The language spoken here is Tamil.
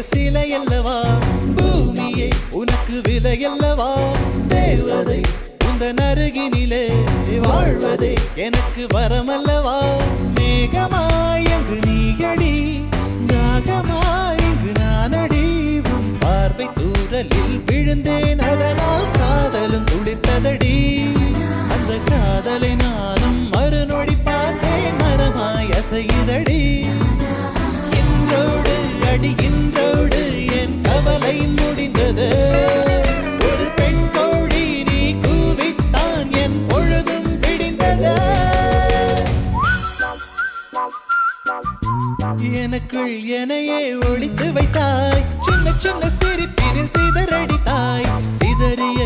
சிலை அல்லவா பூமியே உனக்கு விலை அல்லவா தேவதை உந்தன் அருகினிலே வாழ்வதே எனக்கு வரமல்லவா மேகமாய் அங்கு நீயடி நாகமாய் இங்கு நானடி உன் பார்வை தூரலில் விழுந்தேன் அதனால் காதலும் துடித்ததடி அந்த காதலை நானும் மறுநொடி பார்த்தேன் மரமாய் அசையுதடி இன்றோடு அடி இன்றோடு என் கவலை முடிந்தது ஒரு பெண் கோழி நீ கூவித்தான் என் பொழுதும் விடிந்தது எனக்குள் எனையே ஒளித்து வைத்தாய் சின்ன சின்ன சிரிப்பினில் சிதறடித்தாய் சிதறிய